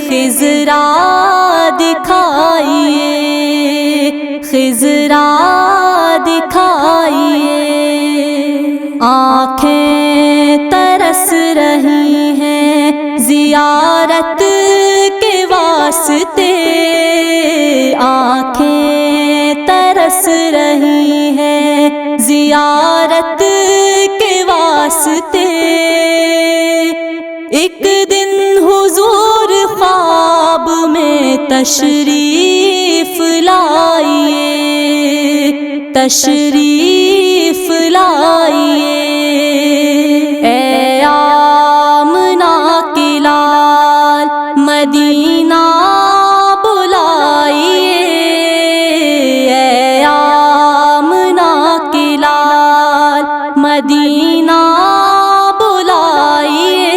خضرا دکھائیے، خضرا دکھائیے۔ آنکھیں ترس رہی ہیں زیارت کے واسطے، آنکھیں ترس رہی ہیں زیارت کے واسطے۔ ایک دن حضور خواب میں تشریف لائیے، تشریف لائیے۔ اے آمنہ کی لال مدینہ بلائیے، اے آمنہ کی لال مدینہ بلائیے۔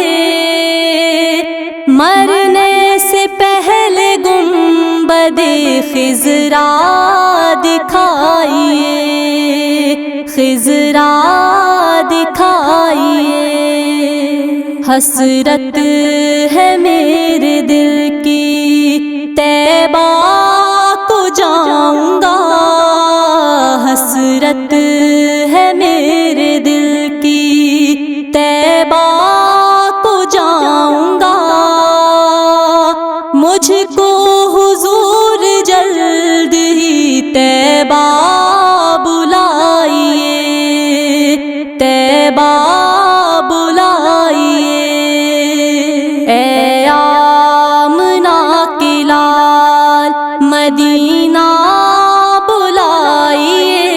مرنے سے پہلے گنبد خضرا دکھائیے، خضرا دکھائیے۔ حسرت ہے میرے دل کی طیبہ کو جاؤں گا، حسرت ہے میرے دل کی طیبہ کو جاؤں گا۔ مجھ کو حضور جلد ہی طیبہ بلائیے، طیبہ بلائیے۔ اے آمنہ کی لال مدینہ بلائیے،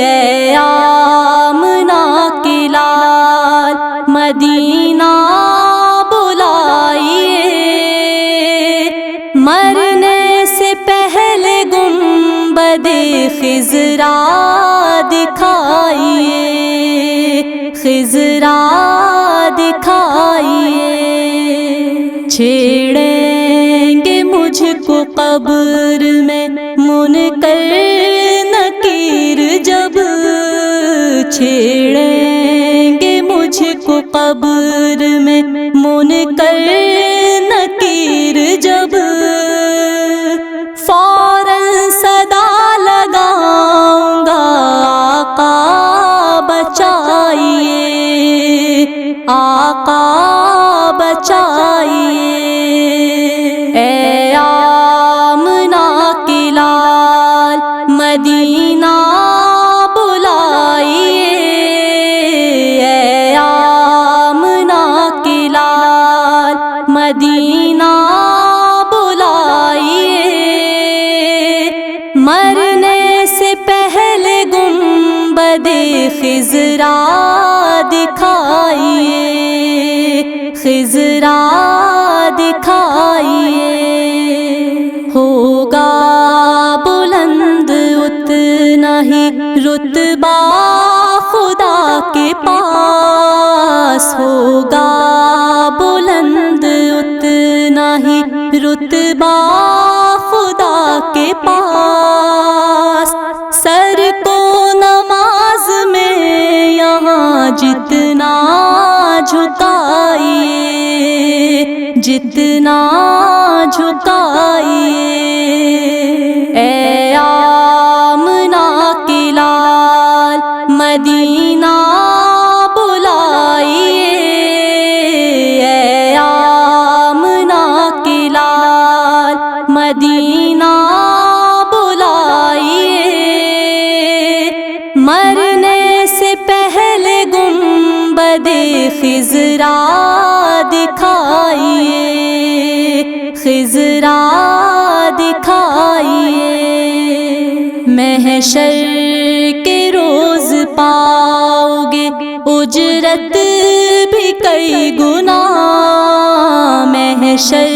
اے آمنہ کی لال مدینہ بلائیے۔ مرنے سے پہلے گنبد خضرا دکھائیے، خضرا دکھائیے۔ چھیڑیں گے مجھ کو قبر میں منکر نکیر جب، چھیڑیں گے مجھ کو قبر میں منکر نکیر جب، فوراً صدا لگاؤں گا آقا بچائیے، آقا بچائیے۔ اے آمنہ کی لال مدینہ بلائیے، اے آمنہ کی لال مدینہ بلائیے۔ مرنے سے پہلے گنبد خضرا دکھائیے، خضرا دکھائیے۔ ہوگا بلند اتنا ہی رتبہ خدا کے پاس، ہوگا بلند اتنا ہی رتبہ خدا کے پاس۔ سر کو نماز میں یہاں جتنا جھکائیے، جتنا جھکائیے۔ اے آمنہ کی لال مدینہ بلائیے، اے آمنہ کی لال مدینہ بلائیے۔ مرنے سے پہلے گنبد خضرا دکھائیے، خضرا دکھائیے۔ محشر کے روز پاؤ گے اجرت بھی کئی گنا، محشر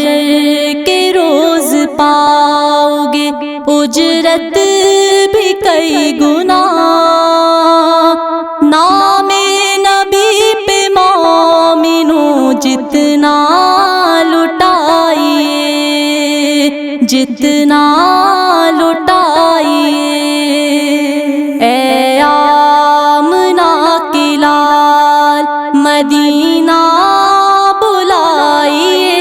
کے روز پاؤ گے اجرت بھی کئی گنا۔ نام نبی پہ مومنوں جتنا لٹائیے، جتنا لٹائیے۔ اے آمنہ کی لال مدینہ بلائیے،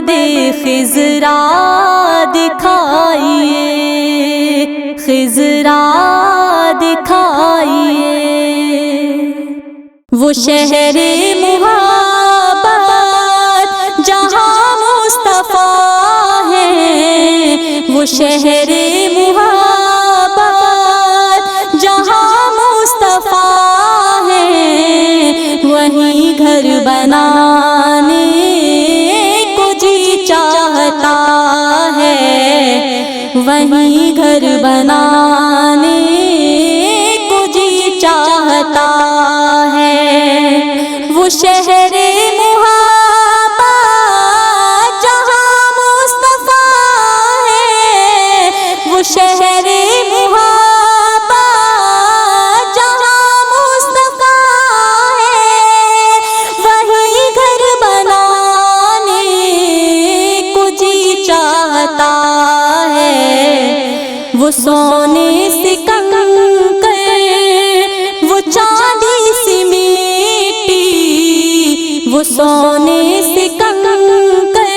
مد خضرا دکھائیے، خضرا دکھائیے، وہ شہر محبت جہاں مصطفیٰ ہے، وہ شہر محبت جہاں مصطفیٰ ہے، وہیں گھر بنانے کو جی چاہتا ہے، وہیں گھر بنانے کو جی چاہتا ہے، وہ شہر محبت جہاں مصطفیٰ ہے، وہ شہر محبت جہاں مصطفیٰ ہے، وہیں گھر بنانے کو جی چاہتا ہے، وہ سونے سے کنکر، وہ چاندی سی مٹی، وہ سونے سے کنکر،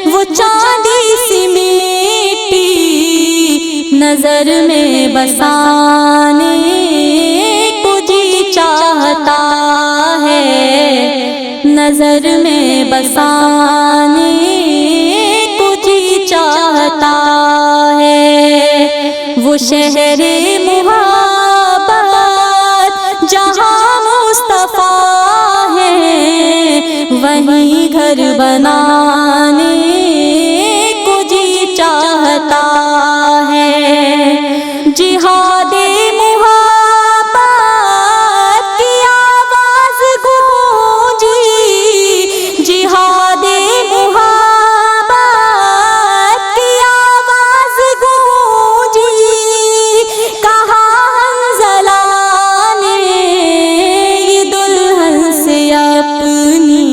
وہ چاندی سی مٹی، نظر میں بسانے کو جی چاہتا ہے، نظر میں بسانے کو جی چاہتا ہے، وہ شہر محبت جہاں مصطفیٰ ہے، وہیں گھر بنانے کو جی چاہتا ہے، جہاد محبت کی آواز گونجی، جہاد محبت کی آواز گونجی، کہا حنظلہ نے یہ دلہن سے اپنی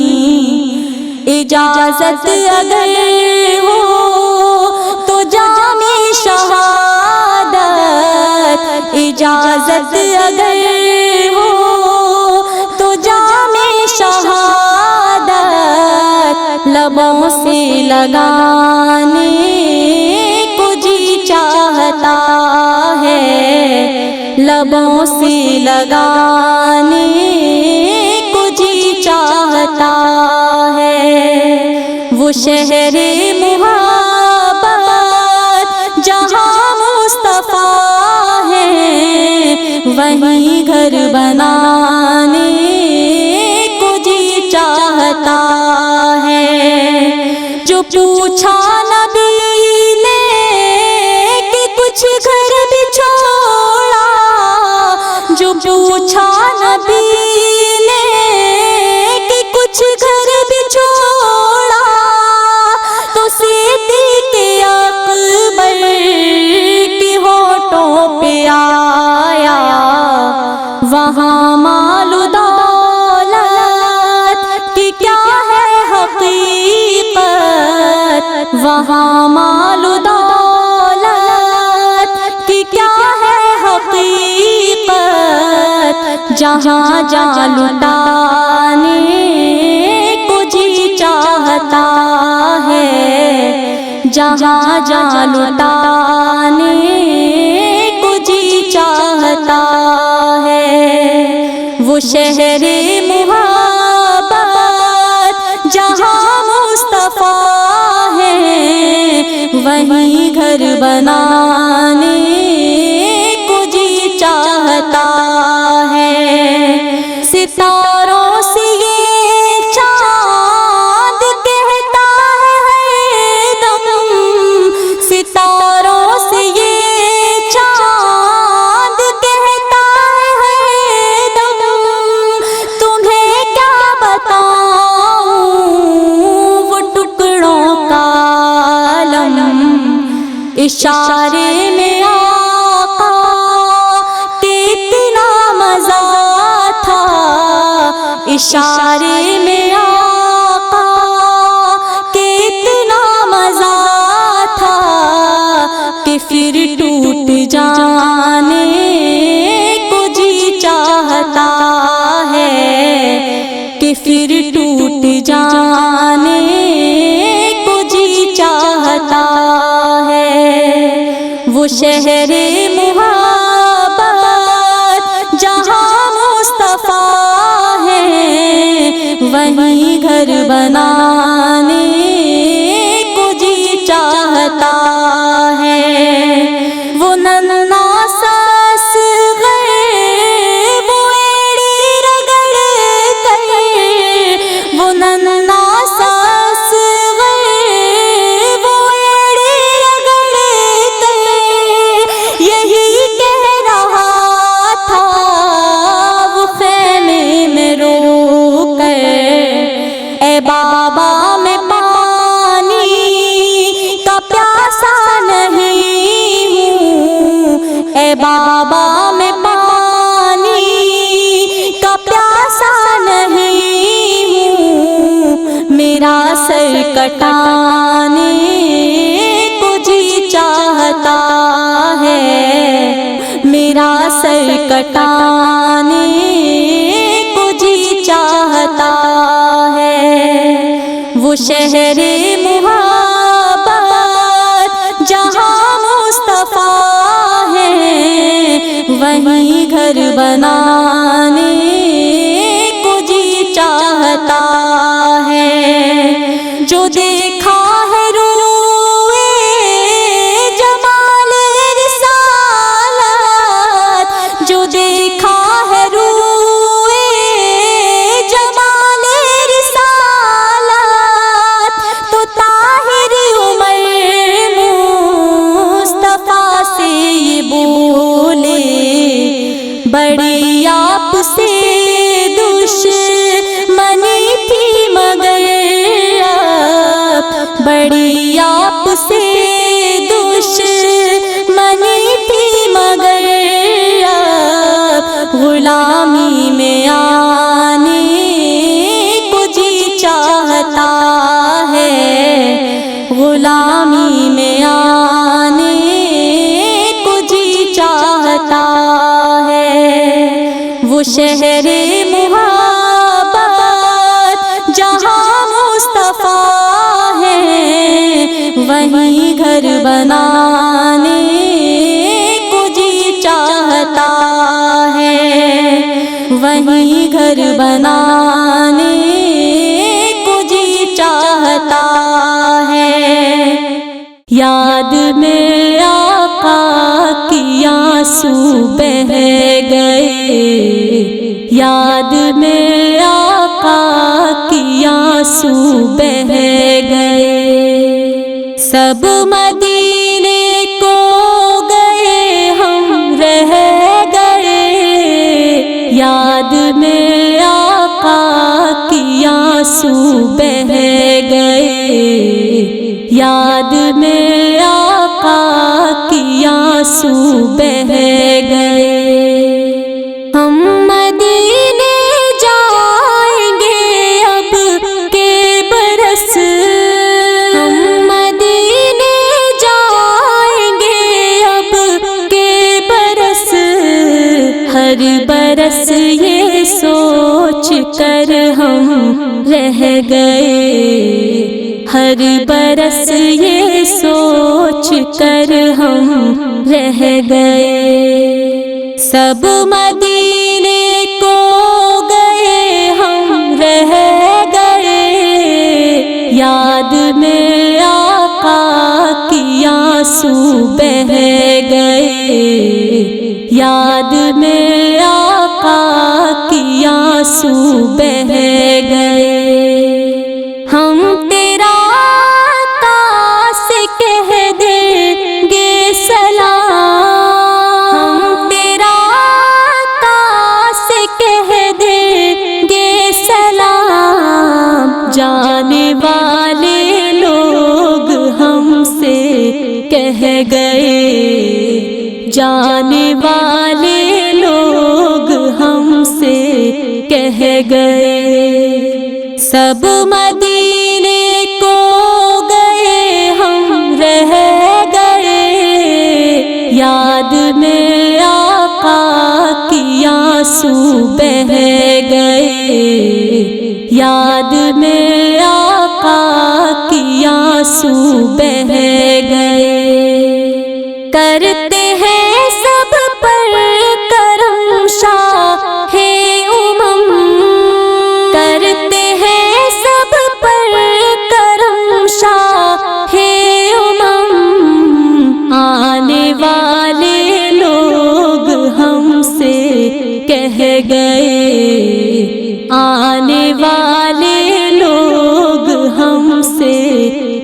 اجازت اگر ہو تو جام شہادت، اجازت اگر ہو تو جام شہادت، لبوں سے لگانے کو جی چاہتا ہے، لبوں سے لگانے کو جی چاہتا ہے، وہ شہر محبت جہاں مصطفیٰ ہے، وہیں گھر بنانے کو جی چاہتا ہے، جو پوچھا نبی نے کہ کچھ گھر بھی چھوڑا، جو پوچھا نبی نے کہ کچھ گھر بھی چھوڑا، تو صدیق اکبر کی ہونٹوں پہ آیا، وہاں مال و دولت کی کیا ہے حقیقت، وہاں مال و دولت کی کیا ہے حقیقت، جہاں جہاں لٹانے کو جی چاہتا ہے، جہاں جہاں لٹانے کو جی چاہتا ہے، وہ شہر محبت جہاں مصطفیٰ ہے، وہیں گھر بنانے کو جی چاہتا ہے، ستاروں سے یہ چاند کہتا ہے ہر دم، ستاروں سے یہ چاند کہتا ہے ہر دم، تمہیں کیا بتاؤں وہ ٹکڑوں کا عالم، اشارے میں آقا کتنا مزہ تھا، اشارے میں آقا کتنا مزہ تھا، کہ پھر ٹوٹ جانے کو جی چاہتا ہے، کہ پھر ٹوٹ جانے شہر محبت جہاں مصطفیٰ ہے، وہیں گھر بنانے کو جی چاہتا ہے۔ وہ ننھا سا اصغر وہ ایڑی رگڑ کر، وہ ننھا سا اصغر وہ ایڑی رگڑ کر یہی کہہ رہا تھا وہ خیمے میں رو کر، اے بابا میں پانی کا پیاسا نہیں ہوں، اے بابا میں پانی کا پیاسا نہیں ہوں، میرا سر کٹانے کو جی چاہتا ہے، میرا سر کٹانے کو جی چاہتا ہے۔ وہ شہر محبت جہاں مصطفیٰ ہے، وہیں گھر بنانے کو جی چاہتا ہے۔ جو دیکھا ہے روئے جمال رسالت، جو دیکھا ہے روئے جمال رسالت، تو طاہر عمر مصطفیٰ سے یہ بولے، بڑی آپ سے دشمنی تھی مگر اب، بڑی آپ سے دشمنی تھی مگر اب، غلامی میں آنے کو جی چاہتا ہے، غلامی میں آنے کو جی چاہتا ہے۔ وہ شہر محبت جہاں مصطفیٰ ہے، وہیں گھر بنانے کو جی چاہتا ہے، وہیں گھر بنانے کو جی چاہتا ہے۔ یاد میں آقا کی آنسو بہہ گئے، یاد میں آقا کی آنسو بہہ گئے، سب مدینے کو گئے ہم رہ گئے، یاد میں آقا کی آنسو بہہ گئے، یاد میں آقا کی آنسو بہہ گئے۔ ہم مدینے جائیں گے اب کے برس، ہم مدینے جائیں گے اب کے برس، ہر برس یہ سوچ کر ہم رہ گئے، ہر برس یہ سوچ کر ہم رہ گئے، سب مدینے کو گئے ہم رہ گئے، یاد میں آقا کی آنسو بہہ گئے، یاد میں آقا کی آنسو بہہ گئے۔ ہم تیرا آقا سے کہہ دیں گے سلام، ہم تیرا آقا سے کہہ دیں گے سلام، جانے والے لوگ ہم سے کہہ گئے، جانے والے لوگ ہم سے کہہ گئے، سب مدینے کو گئے ہم رہ گئے، یاد میں آقا کی آنسو بہہ گئے، یاد میں آقا کی آنسو بہہ گئے، کرتے آنے والے لوگ ہم سے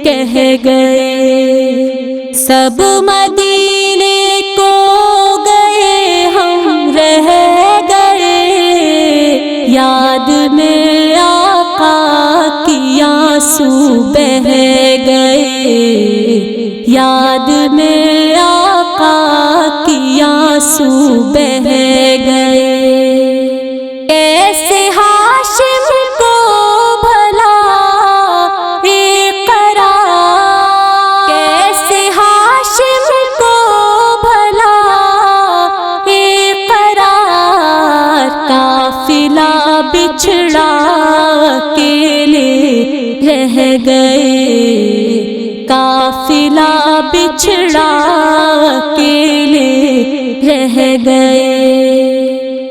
کہہ گئے، سب مدینے کو گئے ہم رہ گئے، یاد میں آقا کی آنسو بہہ گئے، یاد میں آقا کی آنسو بہہ گئے۔ کیسے ہاشم کو بھلا اقرار، کیسے ہاشم کو بھلا اقرار، قافلہ بچھڑا اکیلے رہ گئے، قافلہ بچھڑا اکیلے رہ گئے،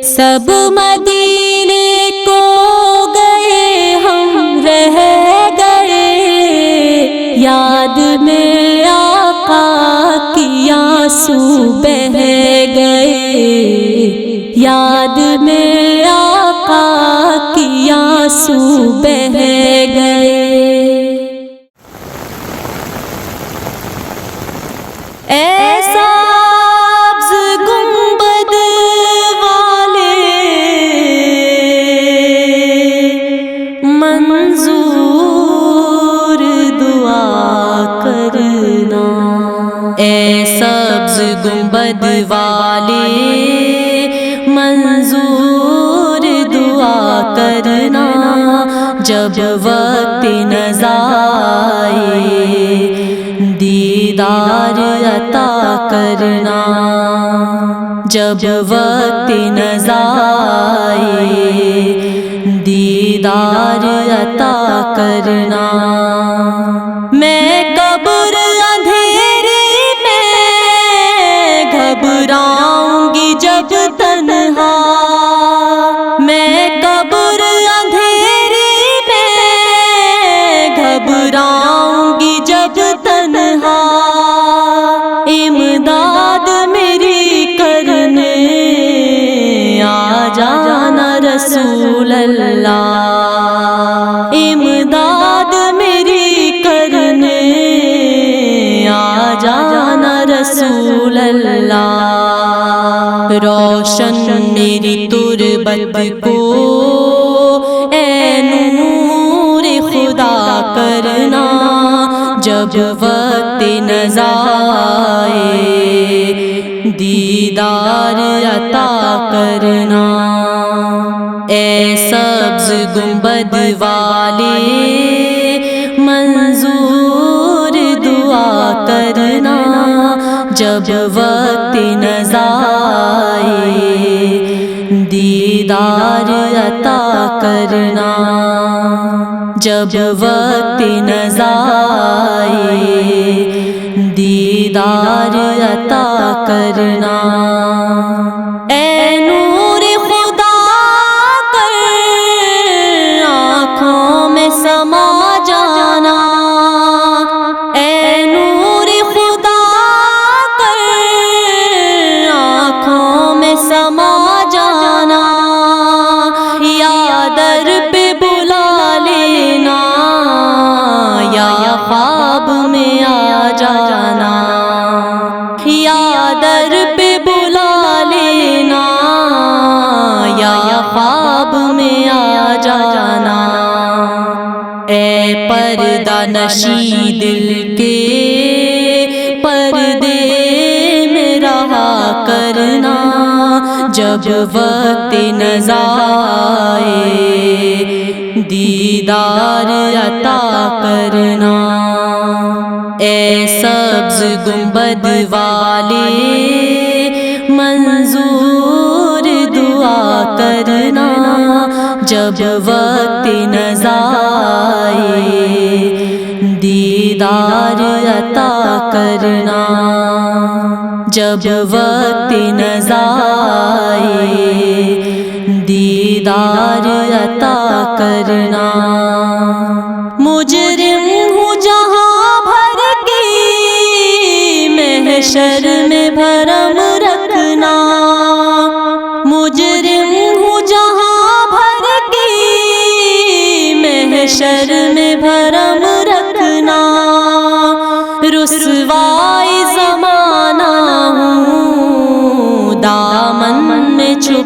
سب مدینے کو گئے ہم رہ گئے، یاد میں آقا کی آنسو بہہ گئے، یاد میں آقا کی آنسو بہہ گئے۔ ایسا گنبد والے منظور دعا کرنا، اے سبز گنبد والے منظور دعا کرنا، جب وقت نزا آئے دیدار عطا کرنا، جب وقت نزا آئے دیدار عطا کرنا، میں قبر اندھیرے میں گھبراؤں گی جب تنہا، میں قبر اندھیرے میں گھبراؤں گی جب تنہا، امداد میری کرنے آ جانا رسول اللہ، امداد میری کرنے آ جانا رسول اللہ، روشن میری تربت کو اے نور خدا کرنا، جب وقت نزا آئے دیدار عطا کرنا، اے سبز گنبد والے منظور دعا کرنا، جب وقت نزا آئے دیدار عطا کرنا، جب وقت نزا آئے دیدار عطا کرنا، اے نور خدا کر آنکھوں میں سما جانا، اے نور خدا کر آنکھوں میں سما جانا، یا در پہ بلا لینا یا خواب میں آ جانا، یا در پہ بلا لینا یا خواب میں آ جانا، اے پردہ نشی دل کے پردے میں رہا کرنا، جب وقت نزا آئے دیدار عطا کرنا، اے سبز گنبد والے منظور دعا کرنا، جب وقت نزا آئے دیدار عطا کرنا، جب وقت نزا آئے دیدار عطا کرنا، مجرم ہوں جہاں بھر کی محشر میں بھرم رکھنا، مجرم ہوں جہاں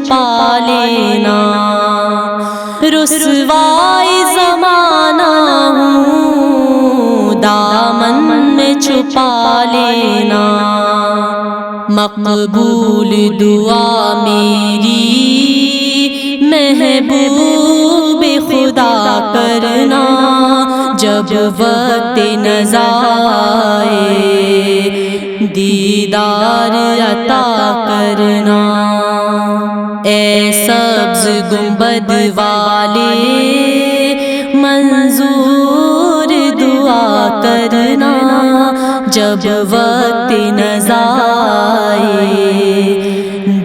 چھپا لینا، رسوائی زمانہ ہوں دامن میں چھپا لینا، مقبول دعا میری محبوب خدا کرنا، جب وقت نزا آئے دیدار عطا کرنا، اے سبز گنبد والے منظور دعا کرنا، جب وقت نزا آئے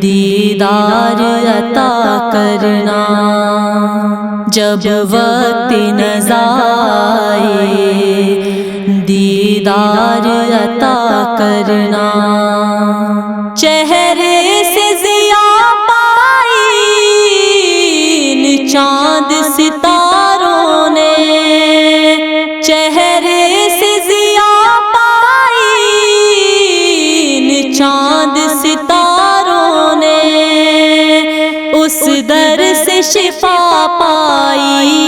دیدار عطا کرنا، جب وقت نزا آئے دیدار عطا کرنا، چہرے سے ضیاء پائی چاند ستاروں نے، چہرے سے ضیاء پائی چاند ستاروں نے، اس در سے شفا پائی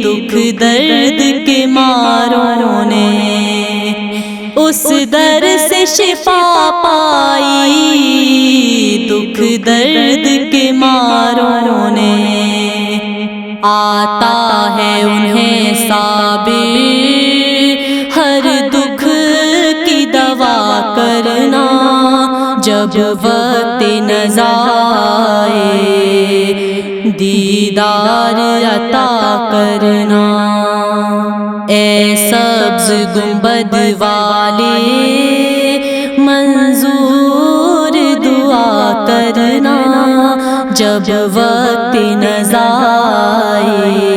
دکھ درد کے ماروں نے، اس در سے شفا پائی دکھ درد کے ماروں نے، آتا ہے انہیں صابر ہر دکھ کی دوا کرنا، جب وقت نزا آئے دیدار عطا کرنا، اے سبز گنبد والے منظور دعا کرنا، جب وقت نزا آئے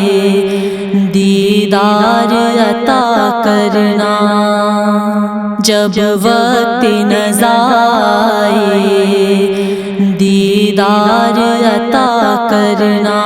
دیدار عطا کرنا، جب وقت نزا آئے دیدار عطا کرنا۔